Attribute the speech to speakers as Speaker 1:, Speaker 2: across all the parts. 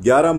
Speaker 1: 11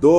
Speaker 1: 2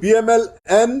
Speaker 1: PMLN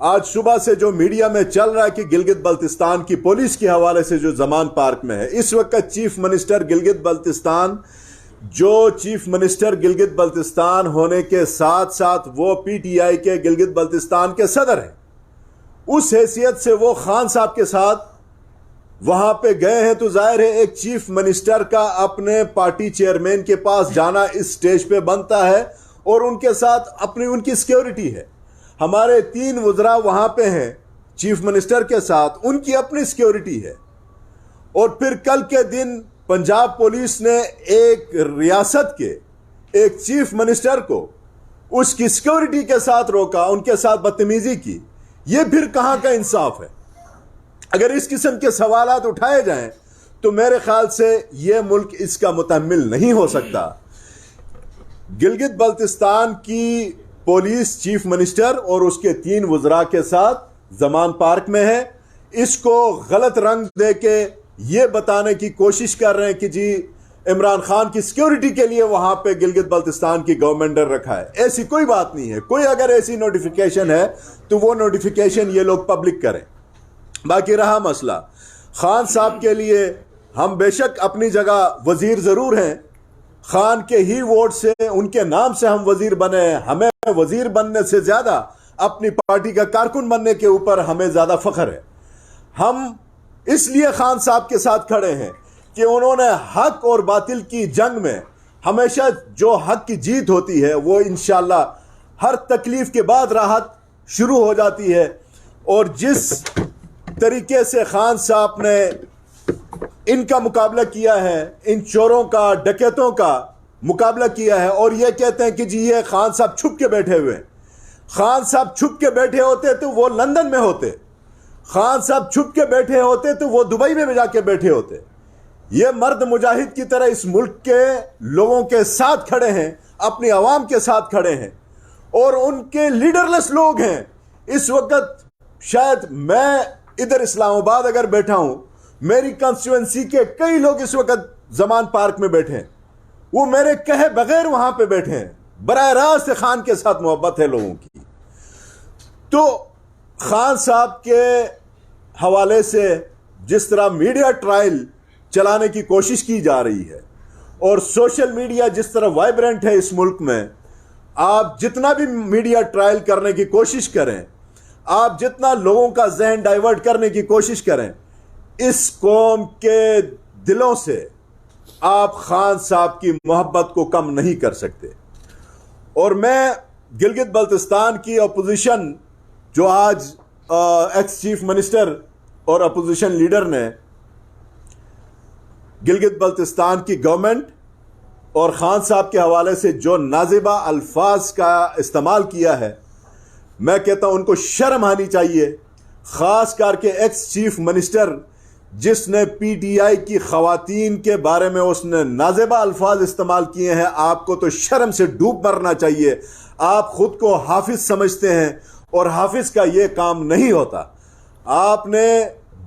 Speaker 1: آج صبح سے جو میڈیا میں چل رہا ہے کہ گلگت بلتستان کی پولیس کے حوالے سے جو زمان پارک میں ہے، اس وقت چیف منسٹر گلگت بلتستان، جو چیف منسٹر گلگت بلتستان ہونے کے ساتھ ساتھ وہ پی ٹی آئی کے گلگت بلتستان کے صدر ہیں، اس حیثیت سے وہ خان صاحب کے ساتھ وہاں پہ گئے ہیں، تو ظاہر ہے ایک چیف منسٹر کا اپنے پارٹی چیئرمین کے پاس جانا اس سٹیج پہ بنتا ہے، اور ان کے ساتھ ان کی سیکیورٹی ہے۔ ہمارے 3 وزراء وہاں پہ ہیں چیف منسٹر کے ساتھ، ان کی اپنی سیکیورٹی ہے۔ اور پھر کل کے دن پنجاب پولیس نے ایک ریاست کے ایک چیف منسٹر کو اس کی سیکیورٹی کے ساتھ روکا، ان کے ساتھ بدتمیزی کی۔ یہ پھر کہاں کا انصاف ہے؟ اگر اس قسم کے سوالات اٹھائے جائیں تو میرے خیال سے یہ ملک اس کا متحمل نہیں ہو سکتا۔ گلگت بلتستان کی پولیس چیف منسٹر اور اس کے 3 وزراء کے ساتھ زمان پارک میں ہے، اس کو غلط رنگ دے کے یہ بتانے کی کوشش کر رہے ہیں کہ جی عمران خان کی سیکیورٹی کے لیے وہاں پہ گلگت بلتستان کی گورنمنٹ نے رکھا ہے۔ ایسی کوئی بات نہیں ہے۔ کوئی اگر ایسی نوٹیفیکیشن ہے تو وہ نوٹیفیکیشن یہ لوگ پبلک کریں۔ باقی رہا مسئلہ خان صاحب کے لیے، ہم بے شک اپنی جگہ وزیر ضرور ہیں، خان کے ہی ووٹ سے، ان کے نام سے ہم وزیر بنے ہیں۔ ہمیں وزیر بننے سے زیادہ اپنی پارٹی کا کارکن بننے کے اوپر ہمیں زیادہ فخر ہے۔ ہم اس لیے خان صاحب کے ساتھ کھڑے ہیں کہ انہوں نے حق اور باطل کی جنگ میں ہمیشہ جو حق کی جیت ہوتی ہے وہ انشاءاللہ ہر تکلیف کے بعد راحت شروع ہو جاتی ہے۔ اور جس طریقے سے خان صاحب نے ان کا مقابلہ کیا ہے، ان چوروں کا، ڈکیتوں کا مقابلہ کیا ہے، اور یہ کہتے ہیں کہ جی یہ خان صاحب چھپ کے بیٹھے ہوئے ہیں۔ خان صاحب چھپ کے بیٹھے ہوتے تو وہ لندن میں ہوتے، خان صاحب چھپ کے بیٹھے ہوتے تو وہ دبئی میں جا کے بیٹھے ہوتے۔ یہ مرد مجاہد کی طرح اس ملک کے لوگوں کے ساتھ کھڑے ہیں، اپنی عوام کے ساتھ کھڑے ہیں، اور ان کے لیڈرلیس لوگ ہیں۔ اس وقت شاید میں ادھر اسلام آباد اگر بیٹھا ہوں، میری کنسٹیچوئنسی کے کئی لوگ اس وقت زمان پارک میں بیٹھے ہیں، وہ میرے کہے بغیر وہاں پہ بیٹھے ہیں۔ براہ راست خان کے ساتھ محبت ہے لوگوں کی۔ تو خان صاحب کے حوالے سے جس طرح میڈیا ٹرائل چلانے کی کوشش کی جا رہی ہے، اور سوشل میڈیا جس طرح وائبرنٹ ہے اس ملک میں، آپ جتنا بھی میڈیا ٹرائل کرنے کی کوشش کریں، آپ جتنا لوگوں کا ذہن ڈائیورٹ کرنے کی کوشش کریں، اس قوم کے دلوں سے آپ خان صاحب کی محبت کو کم نہیں کر سکتے۔ اور میں گلگت بلتستان کی اپوزیشن، جو آج ایکس چیف منسٹر اور اپوزیشن لیڈر نے گلگت بلتستان کی گورنمنٹ اور خان صاحب کے حوالے سے جو نازیبہ الفاظ کا استعمال کیا ہے، میں کہتا ہوں ان کو شرم آنی چاہیے، خاص کر کے ایکس چیف منسٹر جس نے پی ٹی آئی کی خواتین کے بارے میں اس نے نازیبہ الفاظ استعمال کیے ہیں۔ آپ کو تو شرم سے ڈوب مرنا چاہیے۔ آپ خود کو حافظ سمجھتے ہیں، اور حافظ کا یہ کام نہیں ہوتا۔ آپ نے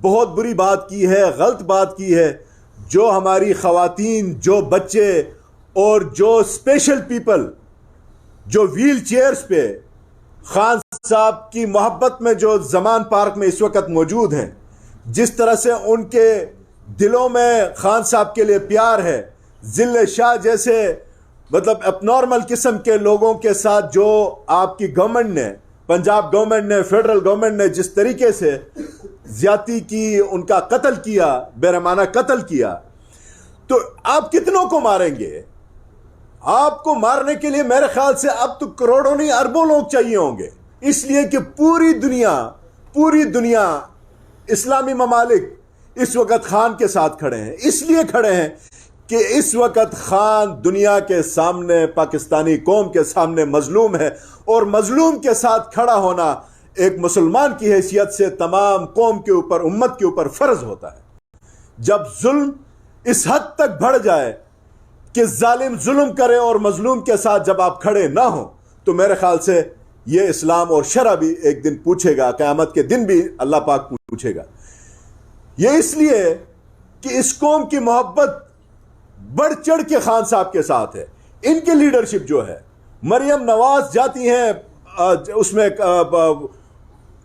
Speaker 1: بہت بری بات کی ہے، غلط بات کی ہے۔ جو ہماری خواتین، جو بچے اور جو اسپیشل پیپل جو ویل چیئرز پہ خان صاحب کی محبت میں جو زمان پارک میں اس وقت موجود ہیں، جس طرح سے ان کے دلوں میں خان صاحب کے لیے پیار ہے، ذل شاہ جیسے مطلب اب نارمل قسم کے لوگوں کے ساتھ جو آپ کی گورنمنٹ نے، پنجاب گورنمنٹ نے، فیڈرل گورنمنٹ نے جس طریقے سے زیادتی کی، ان کا قتل کیا، بےرحمانہ قتل کیا، تو آپ کتنوں کو ماریں گے؟ آپ کو مارنے کے لیے میرے خیال سے اب تو کروڑوں نہیں اربوں لوگ چاہیے ہوں گے، اس لیے کہ پوری دنیا اسلامی ممالک اس وقت خان کے ساتھ کھڑے ہیں۔ اس لیے کھڑے ہیں کہ اس وقت خان دنیا کے سامنے، پاکستانی قوم کے سامنے مظلوم ہے، اور مظلوم کے ساتھ کھڑا ہونا ایک مسلمان کی حیثیت سے تمام قوم کے اوپر، امت کے اوپر فرض ہوتا ہے۔ جب ظلم اس حد تک بڑھ جائے کہ ظالم ظلم کرے اور مظلوم کے ساتھ جب آپ کھڑے نہ ہوں، تو میرے خیال سے یہ اسلام اور شرع بھی ایک دن پوچھے گا، قیامت کے دن بھی اللہ پاک پوچھے گا۔ یہ اس لیے کہ اس قوم کی محبت بڑھ چڑھ کے خان صاحب کے ساتھ ہے۔ ان کی لیڈرشپ جو ہے، مریم نواز جاتی ہیں اس میں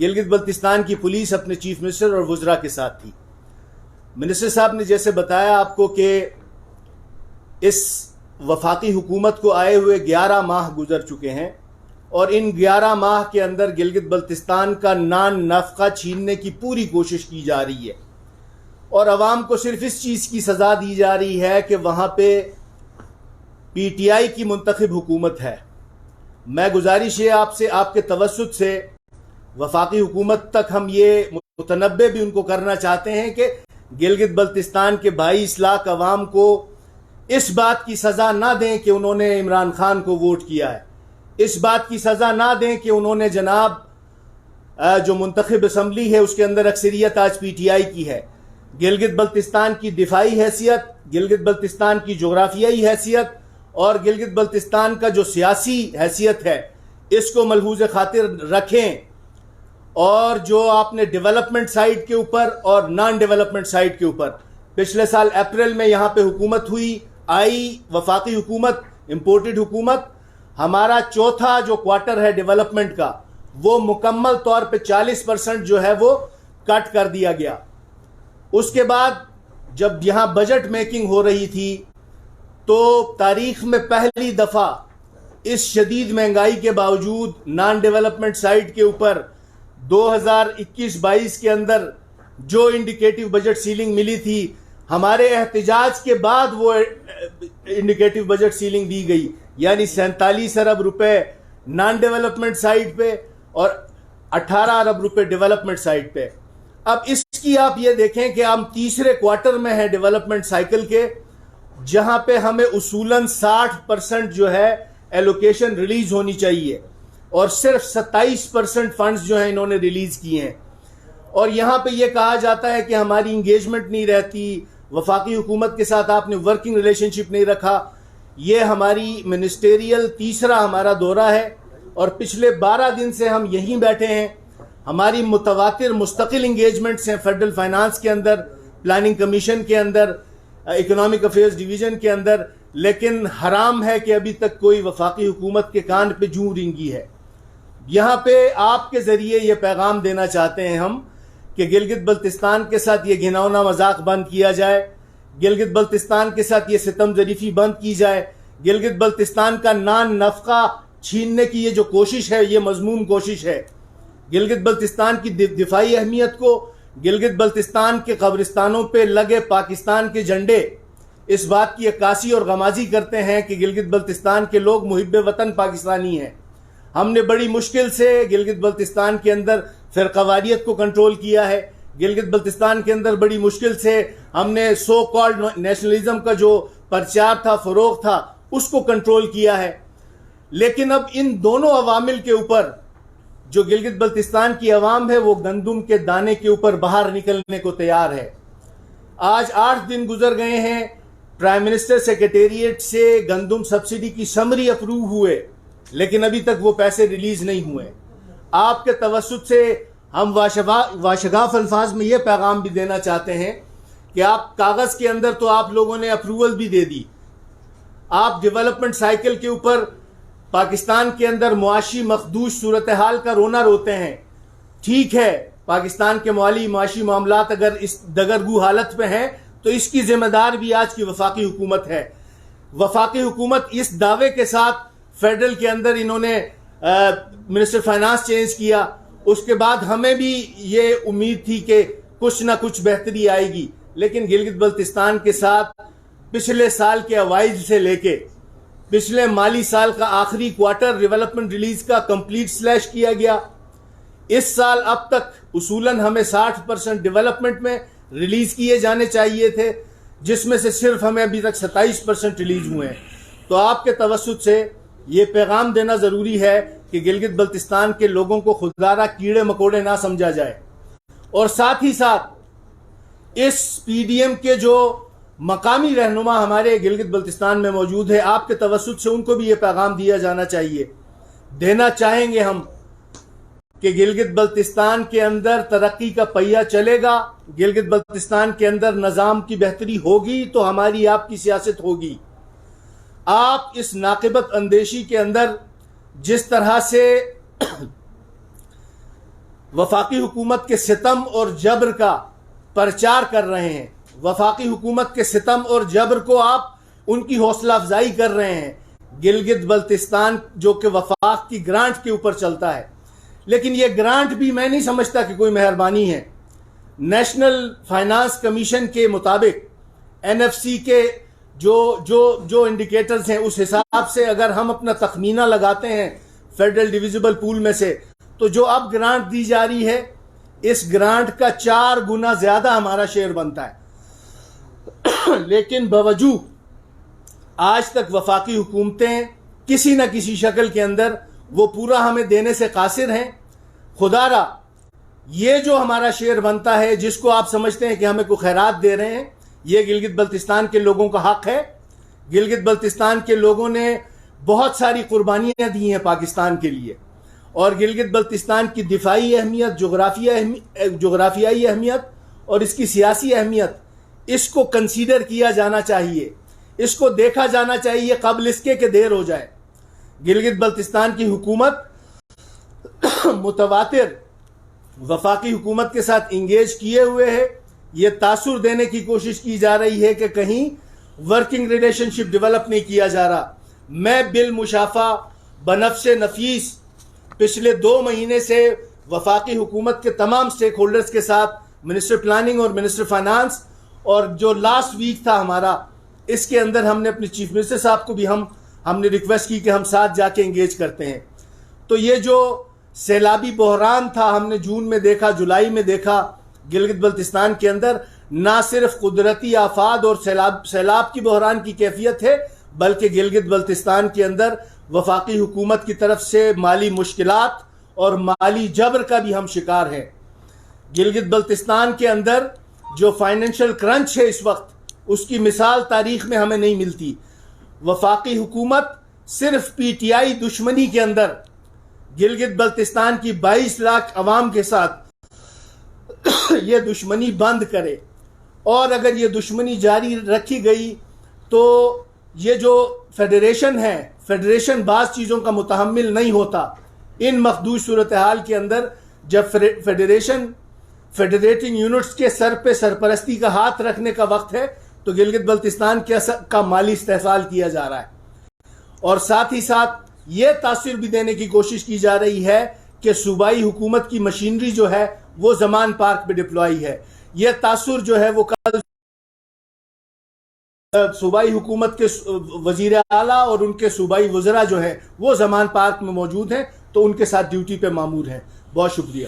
Speaker 2: گلگت بلتستان کی پولیس اپنے چیف منسٹر اور وزراء کے ساتھ تھی۔ منسٹر صاحب نے جیسے بتایا آپ کو کہ اس وفاقی حکومت کو آئے ہوئے 11 ماہ گزر چکے ہیں، اور ان 11 ماہ کے اندر گلگت بلتستان کا نان نفقہ چھیننے کی پوری کوشش کی جا رہی ہے، اور عوام کو صرف اس چیز کی سزا دی جا رہی ہے کہ وہاں پہ پی ٹی آئی کی منتخب حکومت ہے۔ میں گزارش ہے آپ سے، آپ کے توسط سے وفاقی حکومت تک ہم یہ متنبع بھی ان کو کرنا چاہتے ہیں کہ گلگت بلتستان کے 22 لاکھ عوام کو اس بات کی سزا نہ دیں کہ انہوں نے عمران خان کو ووٹ کیا ہے، اس بات کی سزا نہ دیں کہ انہوں نے جناب جو منتخب اسمبلی ہے اس کے اندر اکثریت آج پی ٹی آئی کی ہے۔ گلگت بلتستان کی دفاعی حیثیت، گلگت بلتستان کی جغرافیائی حیثیت اور گلگت بلتستان کا جو سیاسی حیثیت ہے اس کو ملحوظ خاطر رکھیں، اور جو آپ نے ڈیولپمنٹ سائٹ کے اوپر اور نان ڈیولپمنٹ سائٹ کے اوپر پچھلے سال اپریل میں یہاں پہ حکومت آئی وفاقی حکومت، امپورٹڈ حکومت، ہمارا چوتھا جو کوارٹر ہے ڈیولپمنٹ کا وہ مکمل طور پہ 40% جو ہے وہ کٹ کر دیا گیا۔ اس کے بعد جب یہاں بجٹ میکنگ ہو رہی تھی تو تاریخ میں پہلی دفعہ اس شدید مہنگائی کے باوجود نان ڈیولپمنٹ سائٹ کے اوپر 2021-22 کے اندر جو انڈیکیٹو بجٹ سیلنگ ملی تھی، ہمارے احتجاج کے بعد وہ انڈیکیٹو بجٹ سیلنگ دی گئی، یعنی 47 ارب روپے نان ڈیولپمنٹ سائٹ پہ اور 18 ارب روپے ڈیولپمنٹ سائٹ پہ۔ اب اس کی آپ یہ دیکھیں کہ ہم تیسرے کوارٹر میں ہیں ڈیولپمنٹ سائیکل کے، جہاں پہ ہمیں اصولاً 60% جو ہے ایلوکیشن ریلیز ہونی چاہیے، اور صرف 27% فنڈز جو ہیں انہوں نے ریلیز کیے ہیں، اور یہاں پہ یہ کہا جاتا ہے کہ ہماری انگیجمنٹ نہیں رہتی، وفاقی حکومت کے ساتھ آپ نے ورکنگ ریلیشن شپ نہیں رکھا۔ یہ ہماری منسٹریل تیسرا ہمارا دورہ ہے، اور پچھلے 12 دن سے ہم یہیں بیٹھے ہیں۔ ہماری متواتر مستقل انگیجمنٹس ہیں فیڈرل فائنانس کے اندر، پلاننگ کمیشن کے اندر، اکنامک افیئرز ڈویژن کے اندر، لیکن حرام ہے کہ ابھی تک کوئی وفاقی حکومت کے کان پہ جوں رینگی ہے۔ یہاں پہ آپ کے ذریعے یہ پیغام دینا چاہتے ہیں ہم کہ گلگت بلتستان کے ساتھ یہ گھناؤنا مذاق بند کیا جائے، گلگت بلتستان کے ساتھ یہ ستم ظریفی بند کی جائے، گلگت بلتستان کا نان نفقہ چھیننے کی یہ جو کوشش ہے یہ مذموم کوشش ہے۔ گلگت بلتستان کی دفاعی اہمیت کو، گلگت بلتستان کے قبرستانوں پہ لگے پاکستان کے جھنڈے اس بات کی عکاسی اور غمازی کرتے ہیں کہ گلگت بلتستان کے لوگ محب وطن پاکستانی ہیں۔ ہم نے بڑی مشکل سے گلگت بلتستان کے اندر فرقواریت کو کنٹرول کیا ہے، گلگت بلتستان کے اندر بڑی مشکل سے ہم نے سو کالڈ نیشنلزم کا جو پرچار تھا، فروغ تھا، اس کو کنٹرول کیا ہے۔ لیکن اب ان دونوں عوامل کے اوپر جو گلگت بلتستان کی عوام ہے وہ گندم کے دانے کے اوپر باہر نکلنے کو تیار ہے۔ آج 8 دن گزر گئے ہیں، پرائم منسٹر سیکریٹریٹ سے گندم سبسڈی کی سمری اپروو ہوئے، لیکن ابھی تک وہ پیسے ریلیز نہیں ہوئے۔ آپ کے توسط سے ہم واشگاف الفاظ میں یہ پیغام بھی دینا چاہتے ہیں کہ آپ کاغذ کے اندر تو آپ لوگوں نے اپروول بھی دے دی، آپ ڈیولپمنٹ سائیکل کے اوپر پاکستان کے اندر معاشی مخدوش صورتحال کا رونا روتے ہیں۔ ٹھیک ہے، پاکستان کے مالی معاشی معاملات اگر اس دگرگو حالت پہ ہیں تو اس کی ذمہ دار بھی آج کی وفاقی حکومت ہے۔ وفاقی حکومت اس دعوے کے ساتھ فیڈرل کے اندر انہوں نے منسٹر فائنانس چینج کیا، اس کے بعد ہمیں بھی یہ امید تھی کہ کچھ نہ کچھ بہتری آئے گی، لیکن گلگت بلتستان کے ساتھ پچھلے سال کے اوائل سے لے کے پچھلے مالی سال کا آخری کوارٹر ڈیولپمنٹ ریلیز کا کمپلیٹ سلیش کیا گیا۔ اس سال اب تک اصولاً ہمیں 60% ڈیولپمنٹ میں ریلیز کیے جانے چاہیے تھے، جس میں سے صرف ہمیں ابھی تک 27% ریلیز ہوئے ہیں۔ تو آپ کے توسط سے یہ پیغام دینا ضروری ہے کہ گلگت بلتستان کے لوگوں کو خوددارہ کیڑے مکوڑے نہ سمجھا جائے، اور ساتھ ہی ساتھ اس پی ڈی ایم کے جو مقامی رہنما ہمارے گلگت بلتستان میں موجود ہے، آپ کے توسط سے ان کو بھی یہ پیغام دیا جانا چاہیے، دینا چاہیں گے ہم کہ گلگت بلتستان کے اندر ترقی کا پہیہ چلے گا، گلگت بلتستان کے اندر نظام کی بہتری ہوگی تو ہماری آپ کی سیاست ہوگی۔ آپ اس ناقبت اندیشی کے اندر جس طرح سے وفاقی حکومت کے ستم اور جبر کا پرچار کر رہے ہیں، وفاقی حکومت کے ستم اور جبر کو آپ ان کی حوصلہ افزائی کر رہے ہیں۔ گلگت بلتستان جو کہ وفاق کی گرانٹ کے اوپر چلتا ہے، لیکن یہ گرانٹ بھی میں نہیں سمجھتا کہ کوئی مہربانی ہے۔ نیشنل فائنانس کمیشن کے مطابق NFC کے جو انڈیکیٹرز ہیں، اس حساب سے اگر ہم اپنا تخمینہ لگاتے ہیں فیڈرل ڈیویزبل پول میں سے، تو جو اب گرانٹ دی جا رہی ہے اس گرانٹ کا 4 گنا زیادہ ہمارا شیئر بنتا ہے۔ لیکن باوجود آج تک وفاقی حکومتیں کسی نہ کسی شکل کے اندر وہ پورا ہمیں دینے سے قاصر ہیں۔ خدا را یہ جو ہمارا شیئر بنتا ہے، جس کو آپ سمجھتے ہیں کہ ہمیں کوئی خیرات دے رہے ہیں، یہ گلگت بلتستان کے لوگوں کا حق ہے۔ گلگت بلتستان کے لوگوں نے بہت ساری قربانیاں دی ہیں پاکستان کے لیے، اور گلگت بلتستان کی دفاعی اہمیت، جغرافیائی اہمیت اور اس کی سیاسی اہمیت، اس کو کنسیڈر کیا جانا چاہیے، اس کو دیکھا جانا چاہیے قبل اس کے کہ دیر ہو جائے۔ گلگت بلتستان کی حکومت متواتر وفاقی حکومت کے ساتھ انگیج کیے ہوئے ہے۔ یہ تاثر دینے کی کوشش کی جا رہی ہے کہ کہیں ورکنگ ریلیشن شپ ڈیولپ نہیں کیا جا رہا۔ میں بالمشافہ بنفس نفیس پچھلے 2 مہینے سے وفاقی حکومت کے تمام سٹیک ہولڈرز کے ساتھ، منسٹر پلاننگ اور منسٹر فائنانس، اور جو لاسٹ ویک تھا ہمارا، اس کے اندر ہم نے اپنے چیف منسٹر صاحب کو بھی ہم نے ریکویسٹ کی کہ ہم ساتھ جا کے انگیج کرتے ہیں۔ تو یہ جو سیلابی بحران تھا، ہم نے جون میں دیکھا، جولائی میں دیکھا گلگت بلتستان کے اندر، نہ صرف قدرتی آفات اور سیلاب کی بحران کی کیفیت ہے، بلکہ گلگت بلتستان کے اندر وفاقی حکومت کی طرف سے مالی مشکلات اور مالی جبر کا بھی ہم شکار ہیں۔ گلگت بلتستان کے اندر جو فائنینشل کرنچ ہے اس وقت، اس کی مثال تاریخ میں ہمیں نہیں ملتی۔ وفاقی حکومت صرف PTI دشمنی کے اندر گلگت بلتستان کی 22 لاکھ عوام کے ساتھ یہ دشمنی بند کرے، اور اگر یہ دشمنی جاری رکھی گئی تو یہ جو فیڈریشن ہے، فیڈریشن بعض چیزوں کا متحمل نہیں ہوتا۔ ان مخدوش صورتحال کے اندر جب فیڈریٹنگ یونٹس کے سر پہ سرپرستی کا ہاتھ رکھنے کا وقت ہے، تو گلگت بلتستان کا مالی استحصال کیا جا رہا ہے، اور ساتھ ہی ساتھ یہ تاثر بھی دینے کی کوشش کی جا رہی ہے کہ صوبائی حکومت کی مشینری جو ہے وہ زمان پارک پہ ڈپلوائی ہے۔ یہ تاثر جو ہے وہ کل صوبائی حکومت کے وزیر اعلیٰ اور ان کے صوبائی وزراء جو ہیں وہ زمان پارک میں موجود ہیں، تو ان کے ساتھ ڈیوٹی پہ مامور ہیں۔ بہت شکریہ۔